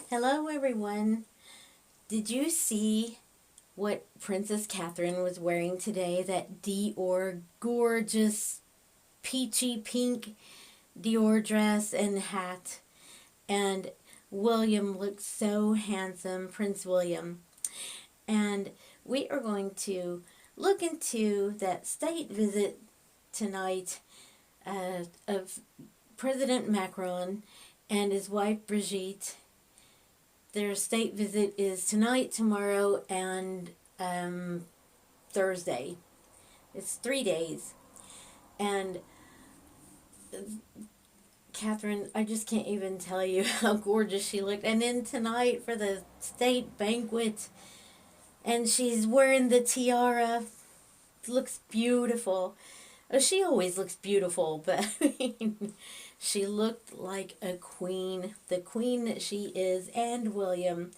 Hello, everyone. Did you see what Princess Catherine was wearing today? That Dior gorgeous peachy pink Dior dress and hat. And William looked so handsome, Prince William. And we are going to look into that state visit tonight of President Macron and his wife Brigitte. Their state visit is tonight, tomorrow, and Thursday. It's 3 days. And Catherine, I just can't even tell you how gorgeous she looked. And then tonight for the state banquet, and she's wearing the tiara. Looks beautiful. She always looks beautiful, but I mean, she looked like a queen, the queen that she is, and William.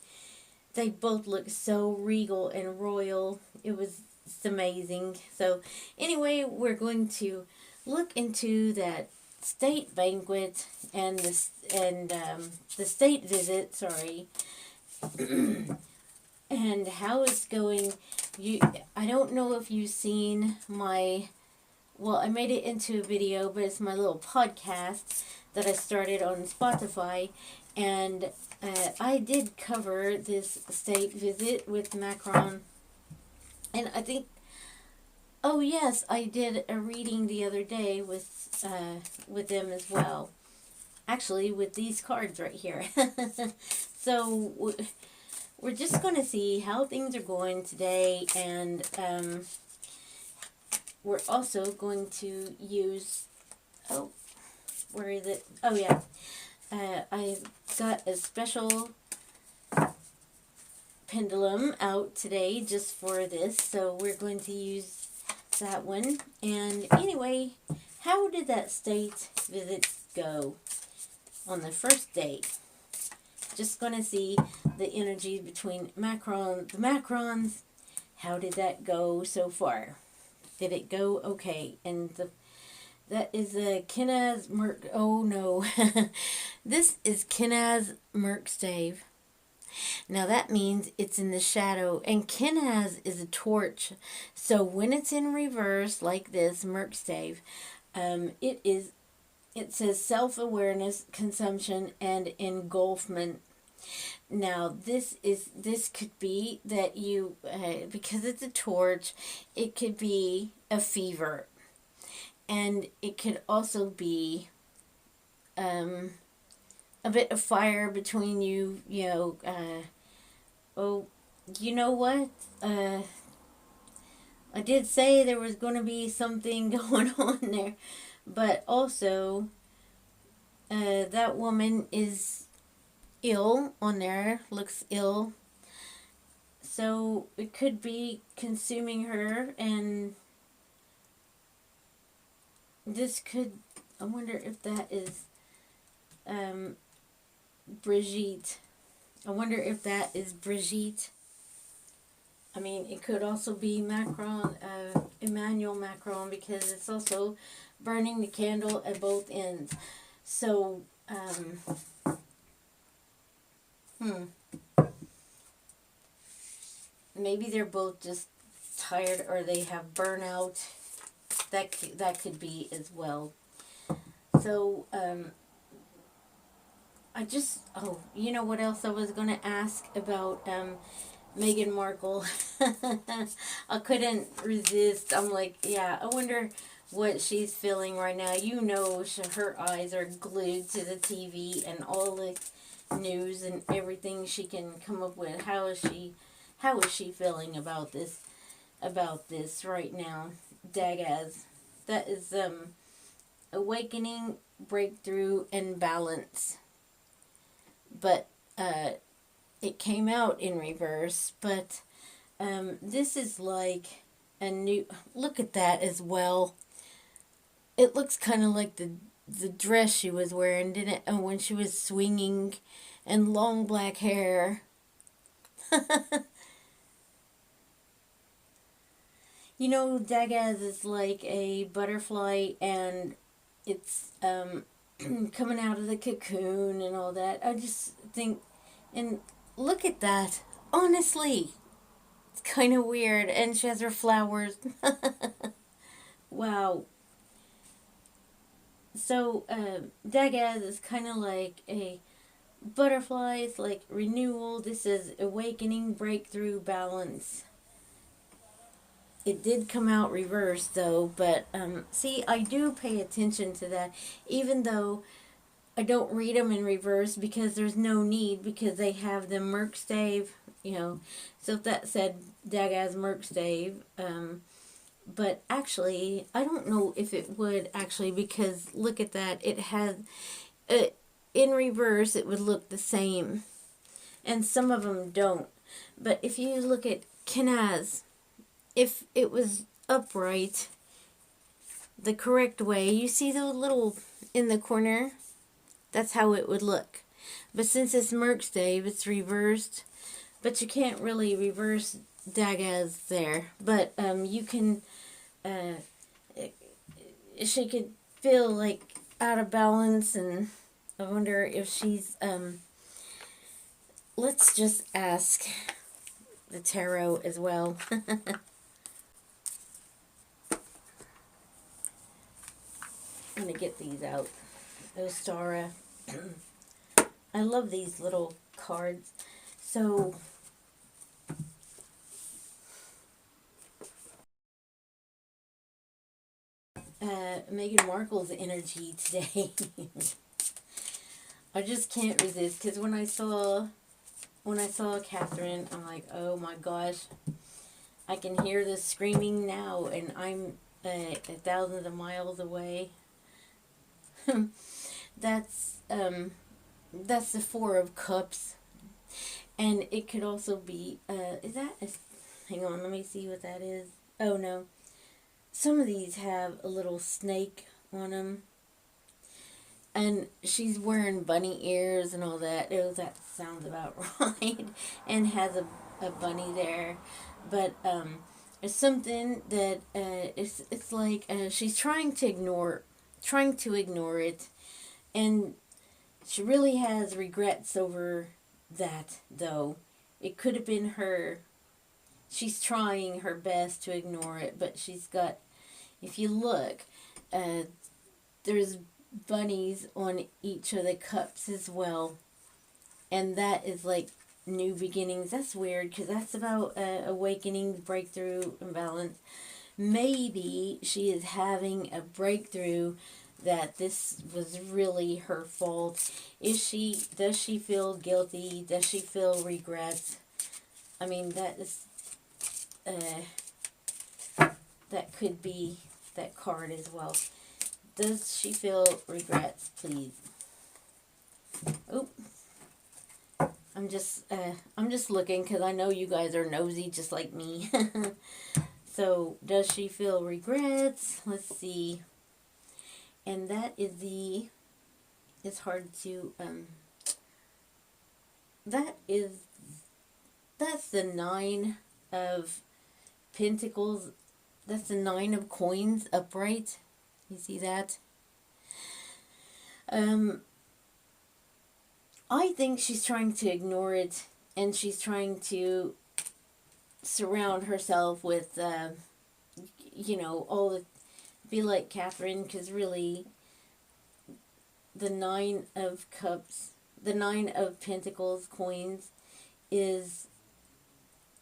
They both looked so regal and royal. It was amazing. So, anyway, we're going to look into that state banquet and the state visit. Sorry. And how it's going. I don't know if you've seen my. Well, I made it into a video, but it's my little podcast that I started on Spotify, and I did cover this state visit with Macron, and I think, oh yes, I did a reading the other day with them as well. Actually, with these cards right here. So we're just going to see how things are going today, and we're also going to use, where is it? Oh yeah, I got a special pendulum out today just for this, so we're going to use that one. And anyway, how did that state visit go on the first day? Just going to see the energy between the Macrons. How did that go so far? Did it go okay? And that is a Kenaz Merc. Oh no, this is Kenaz Merkstave. Now that means it's in the shadow, and Kenaz is a torch. So when it's in reverse like this Merkstave, it says self-awareness, consumption, and engulfment. Now this could be that you, because it's a torch, it could be a fever, and it could also be a bit of fire between you. Oh, you know what? I did say there was going to be something going on there, but also that woman is ill on there, looks ill, so it could be consuming her, and this could, I wonder if that is Brigitte. I wonder if that is Brigitte. I mean, it could also be Macron, Emmanuel Macron, because it's also burning the candle at both ends. So maybe they're both just tired, or they have burnout. That could be as well. So you know what else I was going to ask about Meghan Markle? I couldn't resist. I'm like, yeah, I wonder what she's feeling right now. You know, her eyes are glued to the TV and all the news and everything she can come up with. How is she feeling about this right now? Dagaz. That is awakening, breakthrough, and balance. But it came out in reverse. But this is like a new, look at that as well. It looks kind of like the dress she was wearing, didn't it? When she was swinging, and long black hair. You know, Dagaz is like a butterfly, and it's coming out of the cocoon and all that. I just think And look at that. Honestly, it's kind of weird. And she has her flowers. Wow. So, Dagaz is kind of like a butterfly. It's like renewal. This is awakening, breakthrough, balance. It did come out reversed though, but see, I do pay attention to that, even though I don't read them in reverse because there's no need because they have the Merc stave, you know. So if that said Dagaz Merc stave, but actually, I don't know if it would actually because look at that. It has, uh, in reverse, it would look the same. And some of them don't. But if you look at Kenaz, if it was upright, the correct way, you see the little in the corner? That's how it would look. But since it's Merc stave, it's reversed. But you can't really reverse Dagaz there. But you can, uh, she could feel like out of balance, and I wonder if she's, let's just ask the tarot as well. I'm going to get these out. Ostara. I love these little cards. So, Meghan Markle's energy today. I just can't resist because when I saw Catherine, I'm like, oh my gosh, I can hear the screaming now, and I'm thousands of miles away. that's that's the Four of Cups, and it could also be is that a, hang on, let me see what that is. Oh no, some of these have a little snake on them, and she's wearing bunny ears and all that. Oh, that sounds about right, and has a bunny there, but it's something that it's like she's trying to ignore it, and she really has regrets over that, though. It could have been her. She's trying her best to ignore it, but she's got. If you look, uh, there's bunnies on each of the cups as well, and that is like new beginnings. That's weird because that's about awakening, breakthrough, and balance. Maybe she is having a breakthrough that this was really her fault. Does she feel guilty? Does she feel regrets? I mean, uh, that could be that card as well. Does she feel regrets, please? Oh, I'm just looking because I know you guys are nosy just like me. So, does she feel regrets? Let's see. And that is it's hard to, that is, that's the Nine of Pentacles. That's the Nine of Coins upright. You see that? I think she's trying to ignore it, and she's trying to surround herself with, all the, be like Catherine, because really, the Nine of Cups, the Nine of Pentacles coins is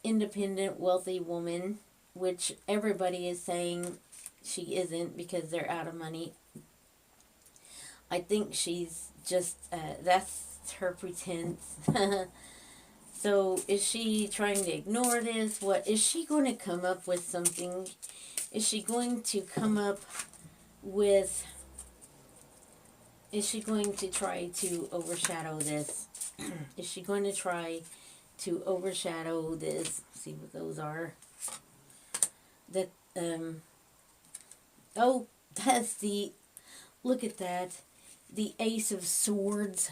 independent, wealthy woman, which everybody is saying she isn't because they're out of money. I think she's just, that's her pretense. So is she trying to ignore this? What is she going to come up with something? Is she going to come up with, is she going to try to overshadow this? Is she going to try to overshadow this? See what those are. That, oh, that's the, look at that. The Ace of Swords.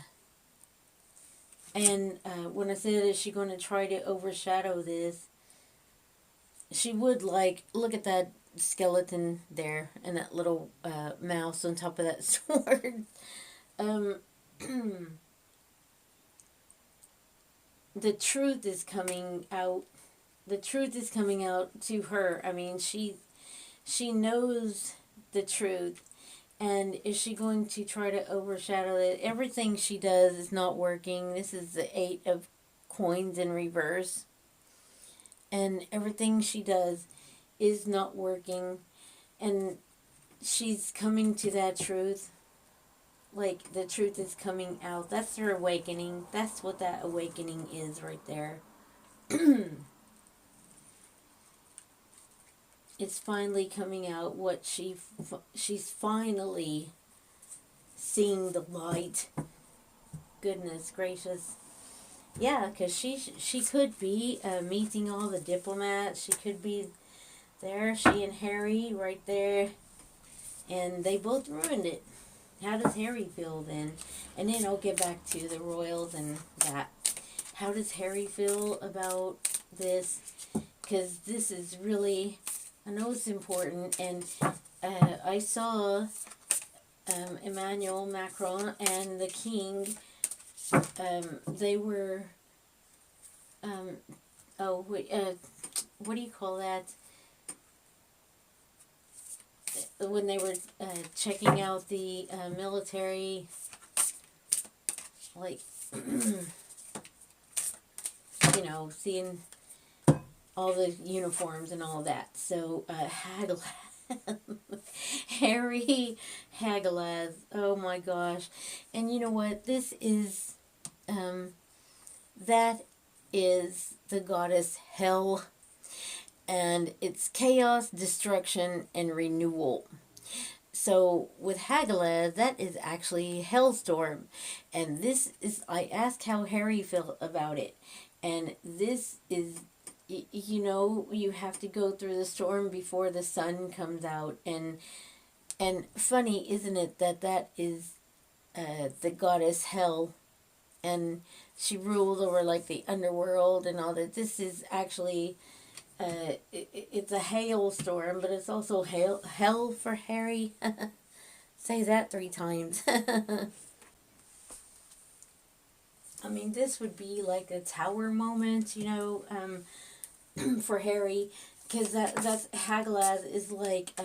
And when I said, is she going to try to overshadow this? She would like, look at that skeleton there and that little mouse on top of that sword. Um, the truth is coming out. The truth is coming out to her. I mean, she knows the truth, and is she going to try to overshadow it? Everything she does is not working. This is the 8 of coins in reverse, and everything she does is not working, and she's coming to that truth. Like, the truth is coming out. That's her awakening. That's what that awakening is right there. It's finally coming out what she's finally seeing the light. Goodness gracious. Yeah, because she could be meeting all the diplomats. She could be there. She and Harry right there. And they both ruined it. How does Harry feel then? And then I'll get back to the royals and that. How does Harry feel about this? Because this is really, I know it's important. And I saw Emmanuel Macron and the king. They were, what do you call that? When they were checking out the military, like, seeing all the uniforms and all that. So, Harry Hagelaz, oh my gosh. And you know what? This is, that is the goddess Hel. And it's chaos, destruction, and renewal. So with Hagelaz, that is actually Hellstorm. And this is, I asked how Harry felt about it. And this is, you have to go through the storm before the sun comes out. And funny, isn't it, that is the goddess Hel. And she ruled over like the underworld and all that. This is actually... it's a hailstorm, but it's also hell for Harry. Say that 3 times. I mean, this would be like a tower moment, for Harry, because that's Hagelaz is like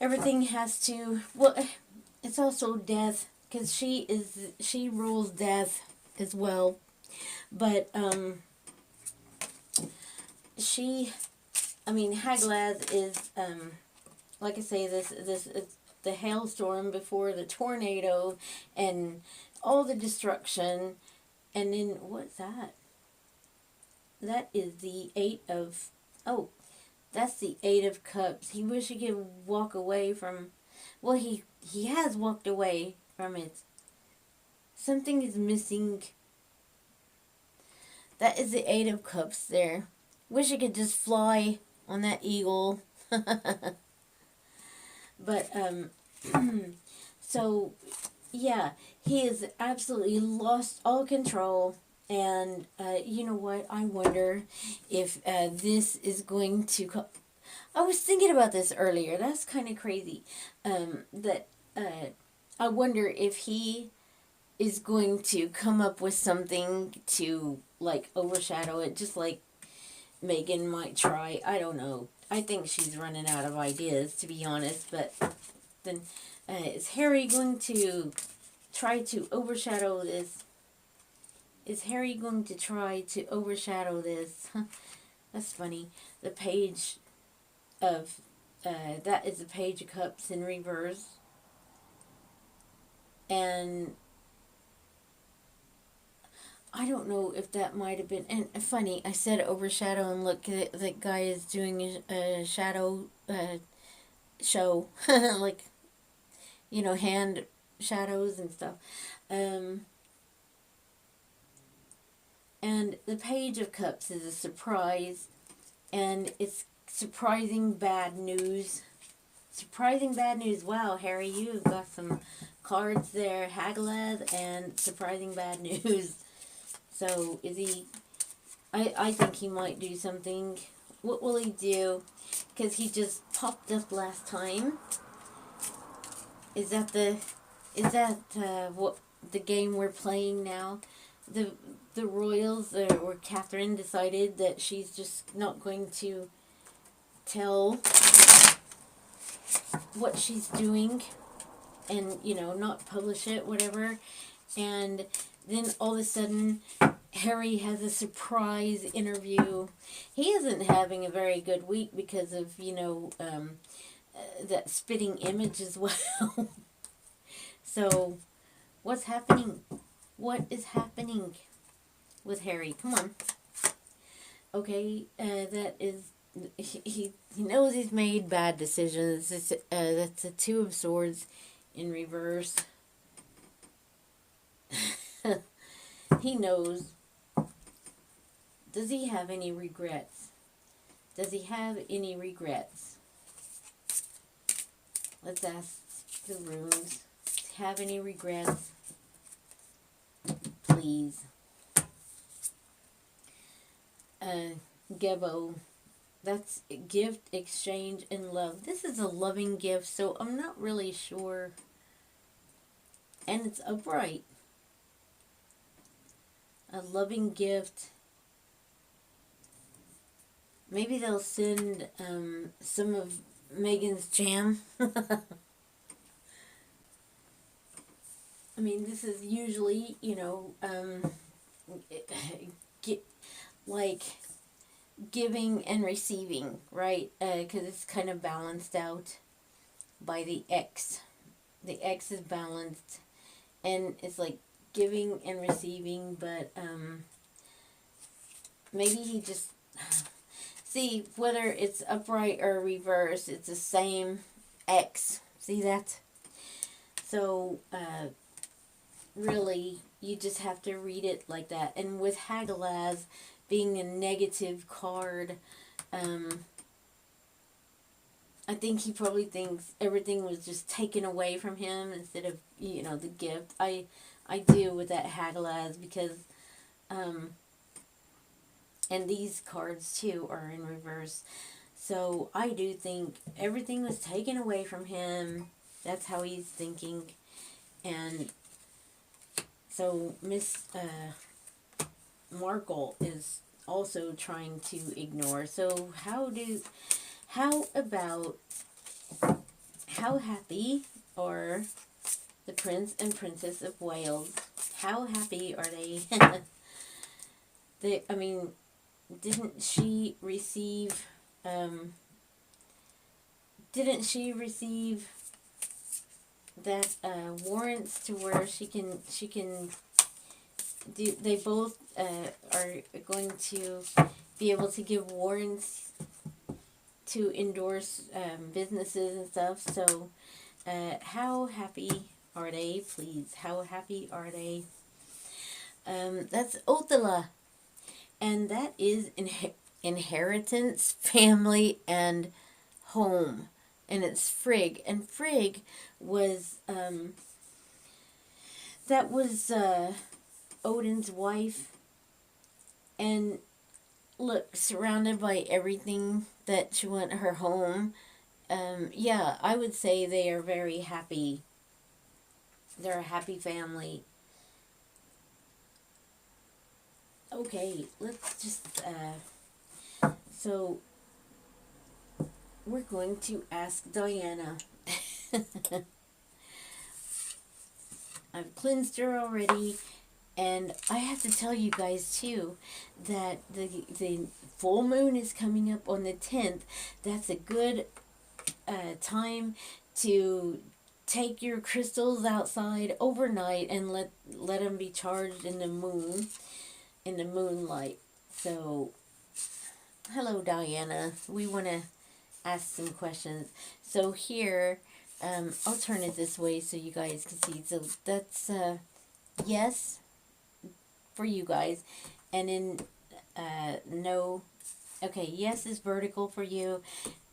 everything has to. Well, it's also death, because she rules death as well, but Hagelaz is, like I say, this the hailstorm before the tornado and all the destruction. And then, what's that? That is the 8 of, that's the 8 of Cups. He wish he could walk away from, well, he has walked away from it. Something is missing. That is the 8 of Cups there. Wish I could just fly on that eagle. But, so, yeah, he has absolutely lost all control. And, you know what? I wonder if this is going to... I was thinking about this earlier. That's kind of crazy. I wonder if he is going to come up with something to, like, overshadow it, just like Meghan might try. I don't know. I think she's running out of ideas, to be honest. But then, is Harry going to try to overshadow this? Is Harry going to try to overshadow this? That's funny. The page of, that is the Page of Cups in reverse. And I don't know if that might have been, and funny, I said overshadow, and look, that guy is doing a shadow show, like, hand shadows and stuff. And the Page of Cups is a surprise, and it's surprising bad news. Surprising bad news. Wow, Harry, you've got some cards there. Hagelaz and surprising bad news. So, is he... I think he might do something. What will he do? Because he just popped up last time. Is that what the game we're playing now? the royals, or Catherine, decided that she's just not going to tell what she's doing, and not publish it, whatever. And then all of a sudden, Harry has a surprise interview. He isn't having a very good week because of that spitting image as well. So what's happening? What is happening with Harry? Come on. Okay, that is, he knows he's made bad decisions. That's a Two of Swords in reverse. He knows. Does he have any regrets? Does he have any regrets? Let's ask the rooms. Have any regrets? Please. Gebo. That's gift, exchange, and love. This is a loving gift, so I'm not really sure. And it's upright. A loving gift. Maybe they'll send some of Meghan's jam. I mean, this is usually, like giving and receiving, right? Because it's kind of balanced out by the X. The X is balanced, and it's like giving and receiving, but maybe he just, see, whether it's upright or reverse, it's the same X. See that? So, really, you just have to read it like that. And with Hagalaz being a negative card, I think he probably thinks everything was just taken away from him instead of, the gift. I do with that Hagalaz because, and these cards too are in reverse. So I do think everything was taken away from him. That's how he's thinking. And so Miss Markle is also trying to ignore. So how happy are the Prince and Princess of Wales? How happy are they? Didn't she receive that warrants to where she can do, they both are going to be able to give warrants to endorse businesses and stuff. So how happy are they, please? How happy are they? That's Othela. And that is inheritance, family, and home. And it's Frigg. And Frigg was, that was Odin's wife. And look, surrounded by everything that she went her home. Yeah, I would say they are very happy. They're a happy family. Okay, let's just, so, we're going to ask Diana. I've cleansed her already, and I have to tell you guys, too, that the full moon is coming up on the 10th. That's a good time to take your crystals outside overnight and let them be charged in the moon. In the moonlight. So, hello Diana. We want to ask some questions. So here, I'll turn it this way so you guys can see. So that's yes for you guys, and then no. Okay, yes is vertical for you,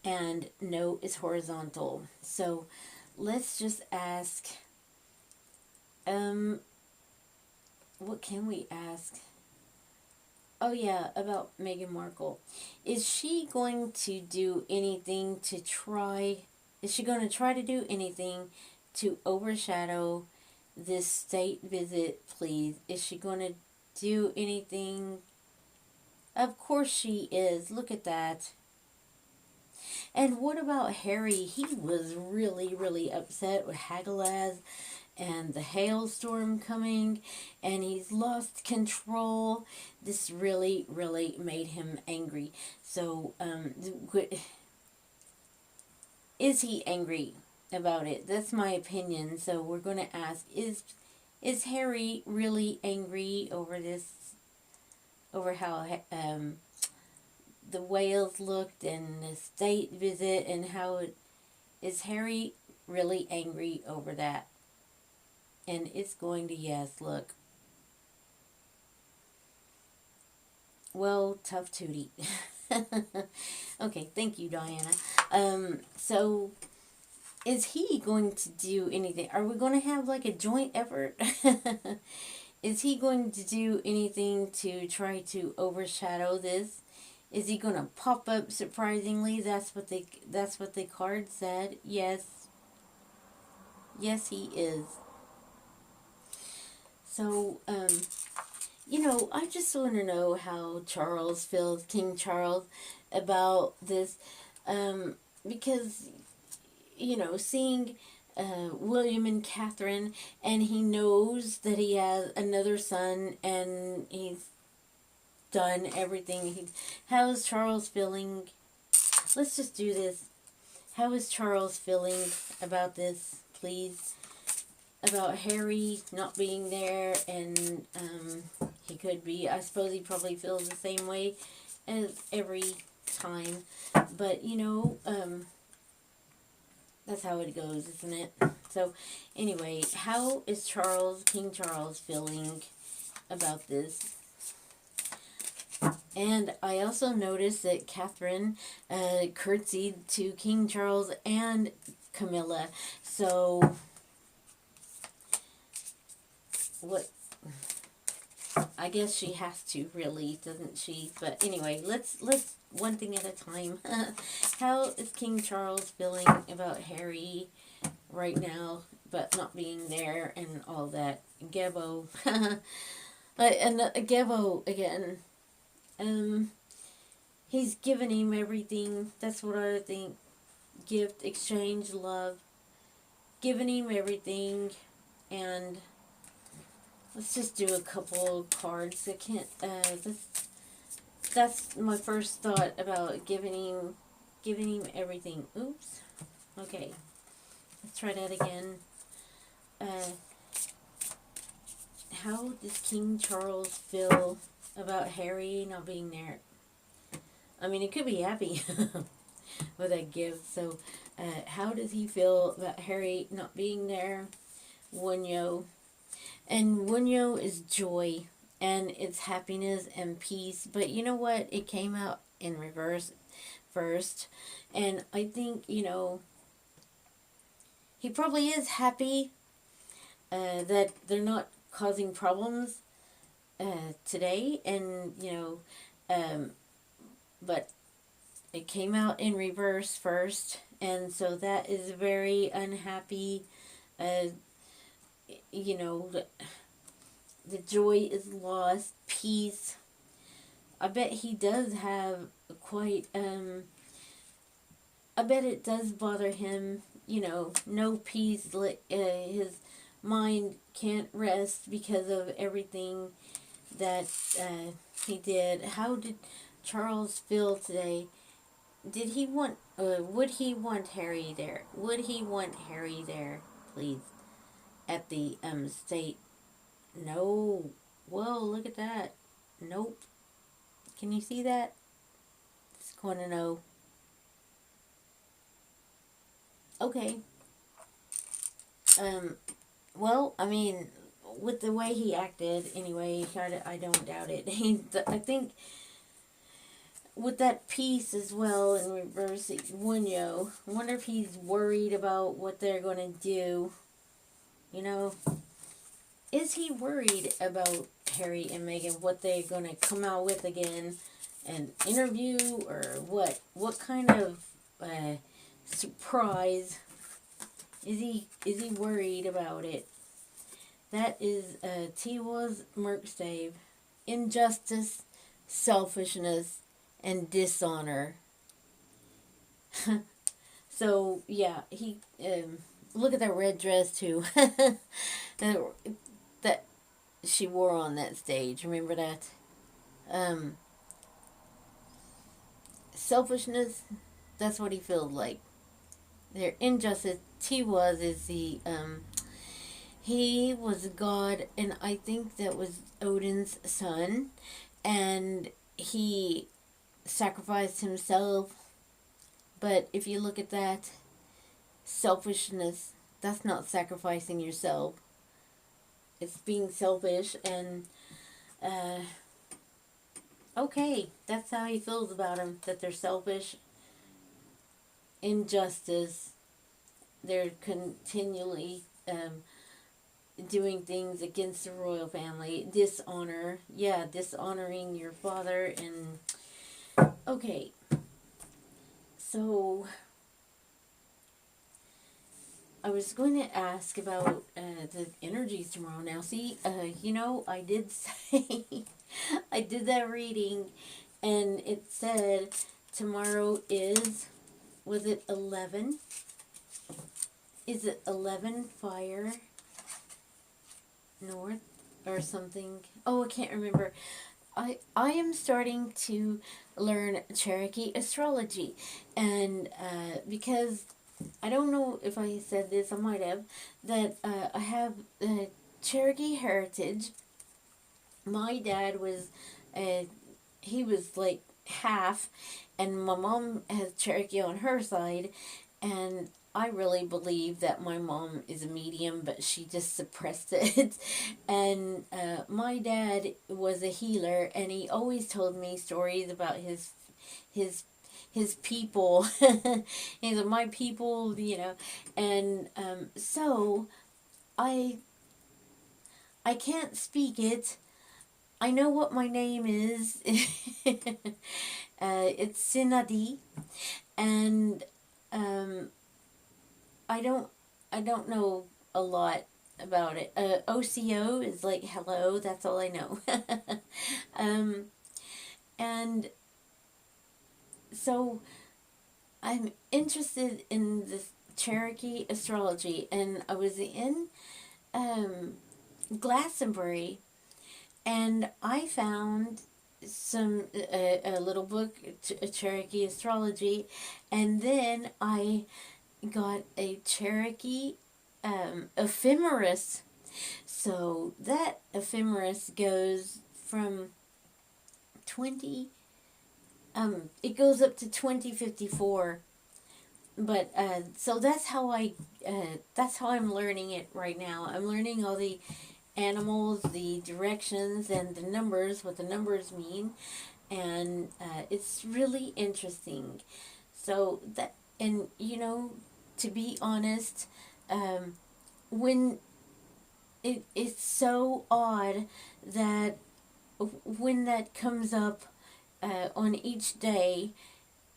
and no is horizontal. So let's just ask. What can we ask? Oh yeah, about Meghan Markle. Is she going to do anything to try... Is she going to try to do anything to overshadow this state visit, please? Is she going to do anything. Of course she is. Look at that. And what about Harry? He was really, really upset with Hagalaz and the hailstorm coming, and he's lost control. This really, really made him angry. So, is he angry about it? That's my opinion. So we're going to ask: Is Harry really angry over this? Over how the whales looked and the state visit, and how it is Harry really angry over that? And it's going to yes, look. Well, tough tootie. Okay, thank you, Diana. So is he going to do anything? Are we going to have like a joint effort? Is he going to do anything to try to overshadow this? Is he going to pop up surprisingly? That's what the card said. Yes. Yes, he is. So, I just want to know how Charles feels, King Charles, about this. Because, seeing William and Catherine, and he knows that he has another son, and he's done everything. How is Charles feeling? Let's just do this. How is Charles feeling about this, please? About Harry not being there, and he could be. I suppose he probably feels the same way as every time. But, that's how it goes, isn't it? So, anyway, how is King Charles, feeling about this? And I also noticed that Catherine curtsied to King Charles and Camilla. So, what? I guess she has to, really, doesn't she? But anyway, let's one thing at a time. How is King Charles feeling about Harry right now, but not being there and all that? Gebo. And Gebo again. He's given him everything. That's what I think. Gift, exchange, love. Given him everything. And let's just do a couple cards. I can't, that's my first thought about giving him everything. Oops. Okay. Let's try that again. How does King Charles feel about Harry not being there? I mean, he could be happy with that gift. So, how does he feel about Harry not being there? Wunyo. And Wunyo is joy, and it's happiness and peace. But you know what? It came out in reverse first. And I think, he probably is happy that they're not causing problems today. And, but it came out in reverse first. And so that is very unhappy. The joy is lost, peace. I bet he does have quite, I bet it does bother him, no peace, his mind can't rest because of everything that he did. How did Charles feel today? Did he want, would he want Harry there? Would he want Harry there, please? At the state. No. Whoa, look at that. Nope. Can you see that? Just want to know. Okay. Well, I mean, with the way he acted, anyway, I don't doubt it. I think with that piece as well in reverse, Wunyo, I wonder if he's worried about what they're going to do. Is he worried about Harry and Meghan, what they're going to come out with again, an interview, or what? What kind of surprise? Is he worried about it? That is Tiwa's Merkstave. injustice, selfishness, and dishonor. So yeah, he look at that red dress too that, that she wore on that stage. Remember that? Um, Selfishness. That's what he feels like. Their injustice. He was God, and I think that was Odin's son, and he sacrificed himself. But if you look at that, selfishness, that's not sacrificing yourself. It's being selfish, and uh, okay, that's how he feels about them. That they're selfish, injustice. They're continually doing things against the royal family, dishonor. Yeah, dishonoring your father, and okay. So I was going to ask about the energies tomorrow. Now, see, I did say I did that reading, and it said tomorrow is, was it 11? Is it 11 fire north or something? Oh, I can't remember. I am starting to learn Cherokee astrology, and because I don't know if I said this, I might have, that I have Cherokee heritage. My dad was, uh, he was like half, and my mom has Cherokee on her side, and I really believe that my mom is a medium, but she just suppressed it. And my dad was a healer, and he always told me stories about his his people. He's like, my people, and so I I can't speak it. I know what my name is. It's Sinadi, and um, I don't I don't know a lot about it. OCO is like hello. That's all I know. um, and so I'm interested in this Cherokee astrology, and I was in um, Glastonbury, and I found a little book, Cherokee astrology, and then I got a Cherokee ephemeris. So that ephemeris goes from 20, it goes up to 2054. But so that's how I'm learning it right now. I'm learning all the animals, the directions, and the numbers, what the numbers mean, and it's really interesting. So that, and to be honest, when it's so odd that when that comes up on each day,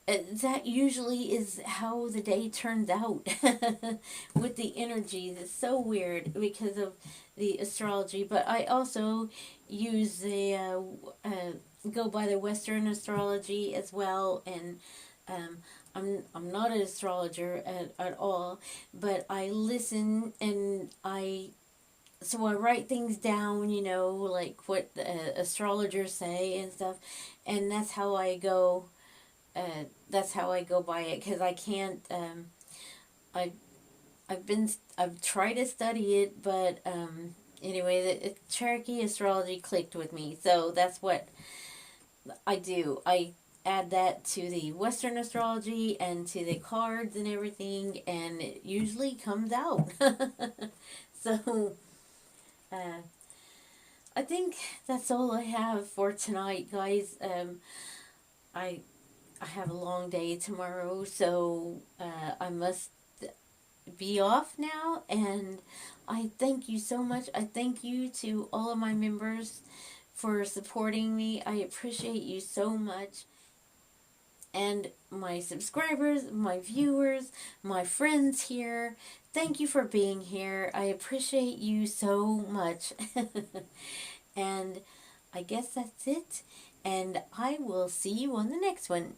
that usually is how the day turns out with the energies. It's so weird because of the astrology, but I also use the go by the Western astrology as well, and um, I'm not an astrologer at all, but I listen, and I write things down, like what astrologers say and stuff, and that's how I go by it, because I can't. I I've tried to study it, but anyway, the Cherokee astrology clicked with me, so that's what I do. I add that to the Western astrology and to the cards and everything, and it usually comes out. So uh, I think that's all I have for tonight, guys. I I have a long day tomorrow, so I must be off now, and I thank you so much. I thank you to all of my members for supporting me. I appreciate you so much. And my subscribers, my viewers, my friends here, thank you for being here. I appreciate you so much. And I guess that's it. And I will see you on the next one.